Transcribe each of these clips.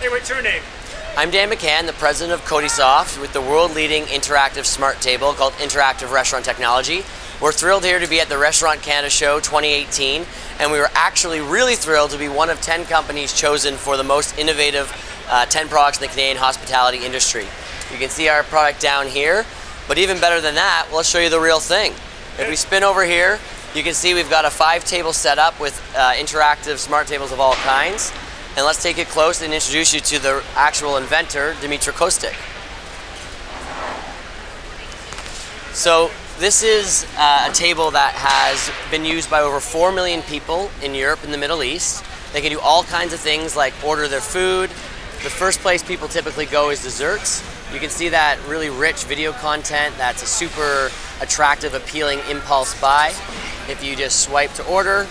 Hey, what's your name? I'm Dan McCann, the president of Kodisoft, with the world-leading interactive smart table called Interactive Restaurant Technology. We're thrilled here to be at the Restaurant Canada Show 2018, and we were actually really thrilled to be one of 10 companies chosen for the most innovative 10 products in the Canadian hospitality industry. You can see our product down here, but even better than that, let's show you the real thing. If we spin over here, you can see we've got a 5-table setup with interactive smart tables of all kinds. And let's take it close and introduce you to the actual inventor, Dmytro Kostyk. So this is a table that has been used by over 4 million people in Europe and the Middle East. They can do all kinds of things like order their food. The first place people typically go is desserts. You can see that really rich video content that's a super attractive, appealing impulse buy. If you just swipe to order,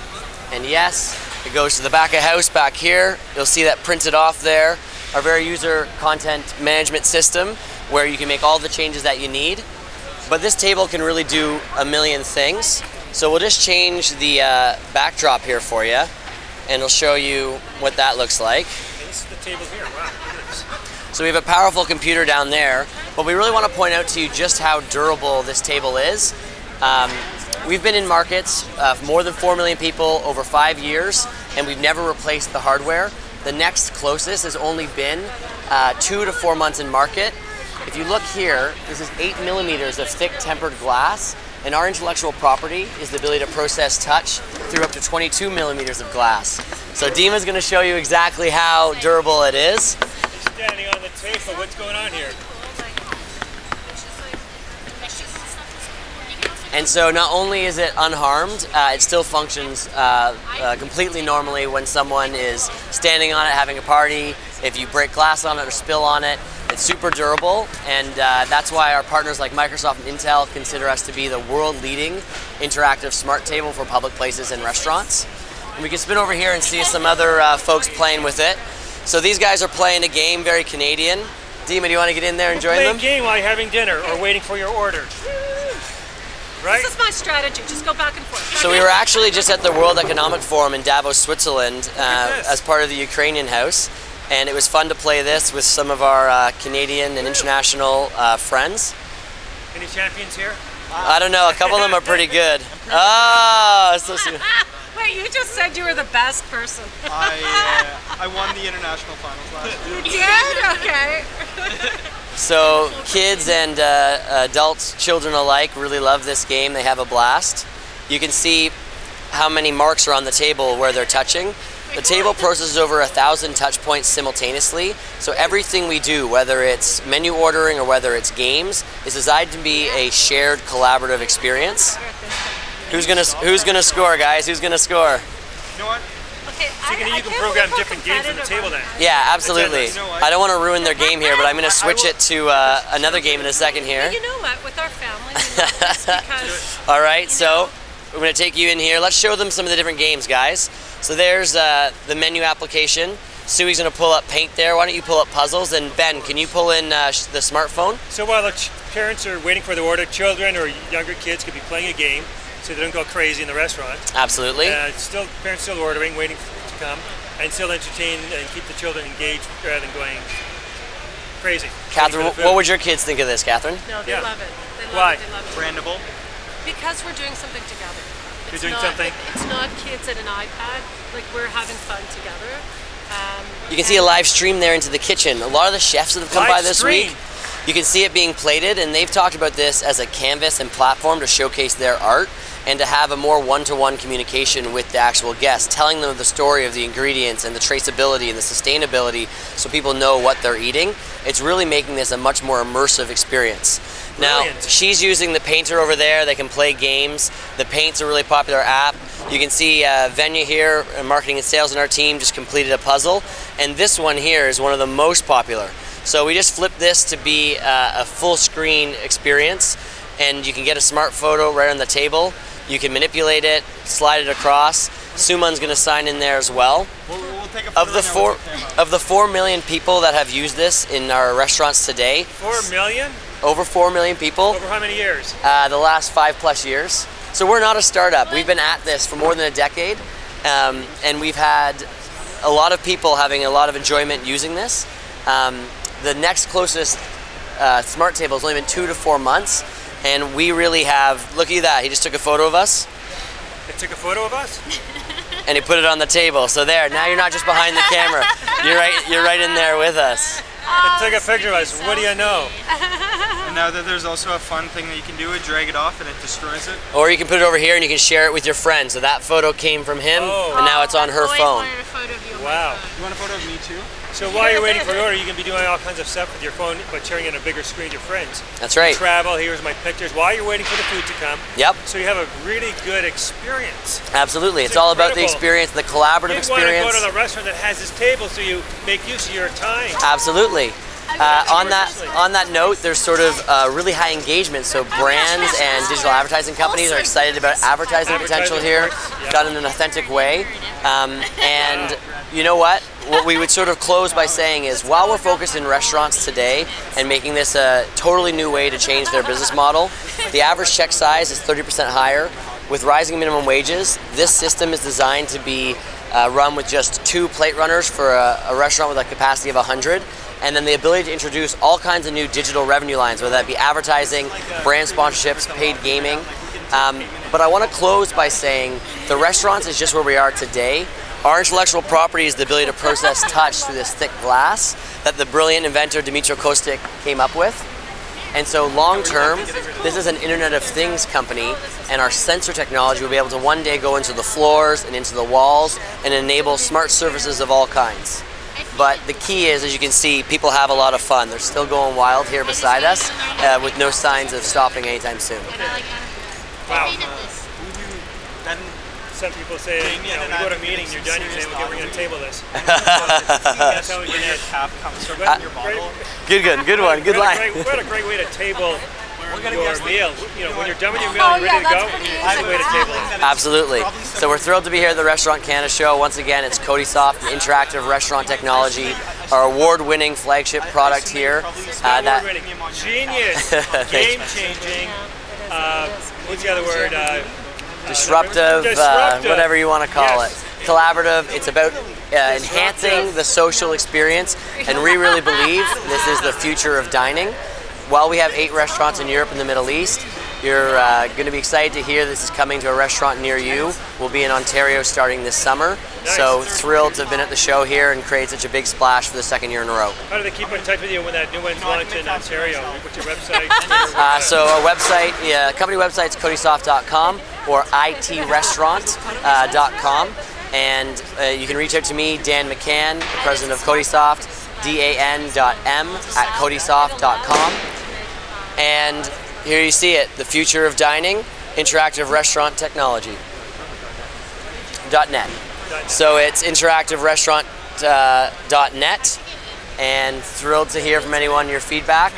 and yes, it goes to the back of house back here. You'll see that printed off there. Our very user content management system where you can make all the changes that you need. But this table can really do a million things. So we'll just change the backdrop here for you, and it'll show you what that looks like. And this is the table here. Wow, look at this. So we have a powerful computer down there, but we really want to point out to you just how durable this table is. We've been in markets for more than 4 million people over 5 years, and we've never replaced the hardware. The next closest has only been 2 to 4 months in market. If you look here, this is 8 millimeters of thick tempered glass, and our intellectual property is the ability to process touch through up to 22 millimeters of glass. So Dima's going to show you exactly how durable it is. You're standing on the table. What's going on here? And so not only is it unharmed, it still functions completely normally when someone is standing on it, having a party. If you break glass on it or spill on it, it's super durable, and that's why our partners like Microsoft and Intel consider us to be the world-leading interactive smart table for public places and restaurants. And we can spin over here and see some other folks playing with it. So these guys are playing a game, very Canadian. Dima, do you want to get in there and join them? Play a game while you're having dinner or waiting for your order. Right? This is my strategy, just go back and forth. So we were actually just at the World Economic Forum in Davos, Switzerland, as part of the Ukrainian House, and it was fun to play this with some of our Canadian and international friends. Any champions here? I don't know, a couple of them are pretty good. Oh, so soon. Wait, you just said you were the best person. I won the international finals last year. You did? Okay. So kids and adults, children alike, really love this game. They have a blast. You can see how many marks are on the table where they're touching. The table processes over 1,000 touch points simultaneously. So everything we do, whether it's menu ordering or whether it's games, is designed to be a shared collaborative experience. Who's gonna score, guys? Who's gonna score? You know what? Okay, So you can program different games on the table then. Yeah, absolutely. I don't want to ruin their game here, but I'm going to switch it to another game in a second here. But you know what? With our family, we love this because... All right, so we're going to take you in here. Let's show them some of the different games, guys. So there's the menu application. Suey's going to pull up Paint there. Why don't you pull up Puzzles? And Ben, can you pull in the smartphone? So while the parents are waiting for the order, children or younger kids could be playing a game so they don't go crazy in the restaurant. Absolutely. Parents still ordering, waiting to come, and still entertain and keep the children engaged rather than going crazy. Catherine, what would your kids think of this, Catherine? No, they love it. They love Why? it. They love it. Brandable? Because we're doing something together. You're doing something? It's not kids at an iPad. Like, we're having fun together. You can see a live stream there into the kitchen. A lot of the chefs that have come by this week, you can see it being plated, and they've talked about this as a canvas and platform to showcase their art and to have a more one-to-one communication with the actual guests, telling them the story of the ingredients and the traceability and the sustainability so people know what they're eating. It's really making this a much more immersive experience. Brilliant. Now, she's using the Painter over there. They can play games. The Paint's a really popular app. You can see Venya here, marketing and sales in our team, just completed a puzzle. And this one here is one of the most popular. So we just flipped this to be a full screen experience, and you can get a smart photo right on the table. You can manipulate it, slide it across. Suman's going to sign in there as well. We'll take a photo Of the 4 million people that have used this in our restaurants today, 4 million? over 4 million people. Over how many years? The last 5+ years. So we're not a startup. We've been at this for more than a decade, and we've had a lot of people having a lot of enjoyment using this. The next closest smart table has only been 2 to 4 months, and we really have, look at that, he just took a photo of us. It took a photo of us? And he put it on the table. So there, now you're not just behind the camera. You're right in there with us. It took a picture of us. What do you know? And now that there's also a fun thing that you can do, drag it off and it destroys it. Or you can put it over here and you can share it with your friend. So that photo came from him, and now it's on her phone. Wanted a photo of you on Wow. my phone. You want a photo of me too? So while you're waiting for your order, you can be doing all kinds of stuff with your phone, but sharing it on a bigger screen with your friends. That's right. Travel, here's my pictures, while you're waiting for the food to come. Yep. So you have a really good experience. Absolutely. It's all about the experience, the collaborative experience. You want to go to the restaurant that has this table so you make use of your time. Absolutely. On that note, there's sort of really high engagement. So brands and digital advertising companies are excited about advertising potential here, done in an authentic way. And you know what? What we would sort of close by saying is, while we're focused in restaurants today and making this a totally new way to change their business model, the average check size is 30% higher. With rising minimum wages, this system is designed to be run with just 2 plate runners for a restaurant with a capacity of 100. And then the ability to introduce all kinds of new digital revenue lines, whether that be advertising, brand sponsorships, paid gaming. But I want to close by saying the restaurants is just where we are today. Our intellectual property is the ability to process touch through this thick glass that the brilliant inventor Dmytro Kostyk came up with. And so long term, this is an Internet of Things company, and our sensor technology will be able to one day go into the floors and into the walls and enable smart services of all kinds. But the key is, as you can see, people have a lot of fun. They're still going wild here beside us with no signs of stopping anytime soon. Wow. Some people say, you know, we go to a meeting, you're done, you say, okay, we're going to table this. That's how we can end. Good one, good line. What a great way to table your meal. You know, when you're done with your meal, you're ready to go, it's a way to table it. Absolutely. So we're thrilled to be here at the Restaurant Canada show. Once again, it's Kodisoft, interactive restaurant technology, our award-winning flagship product here. Award-winning. Genius. Game-changing. What's the other word? Disruptive, whatever you want to call it. Collaborative. It's about enhancing the social experience, and we really believe this is the future of dining. While we have 8 restaurants in Europe and the Middle East, you're going to be excited to hear this is coming to a restaurant near you. We'll be in Ontario starting this summer. Nice. So thrilled to have been at the show here and create such a big splash for the 2nd year in a row. How do they keep in touch with you when that new one's launched in Ontario? What's your website? So our website, company website's Kodisoft.com or itrestaurant.com. And you can reach out to me, Dan McCann, the president of Kodisoft, dan.m@kodisoft.com. And here you see it, the future of dining, interactive restaurant technology. .net. So it's interactiverestaurant.net, and thrilled to hear from anyone your feedback.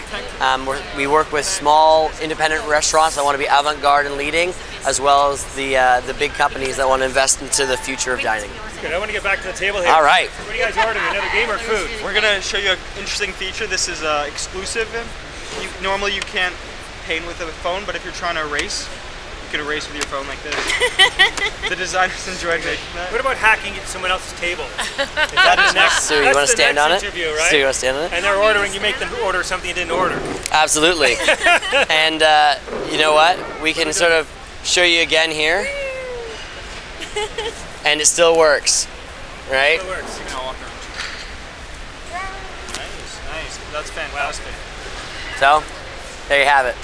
We work with small independent restaurants that want to be avant-garde and leading, as well as the big companies that want to invest into the future of dining. Good. I want to get back to the table here. All right. What are you guys ordering? Another game or food? We're going to show you an interesting feature. This is exclusive. Normally you can't paint with a phone, but if you're trying to erase, you can erase with your phone like this. The designers enjoyed making that. What about hacking into someone else's table? Is that the next? So you want to stand on it? Interview, right? So you want to stand on it? And they're ordering. You make them order something you didn't order. Absolutely. And you know what? We can sort of show you again here, and it still works, right? It works. You can all walk around. Nice. That's fantastic. So, there you have it.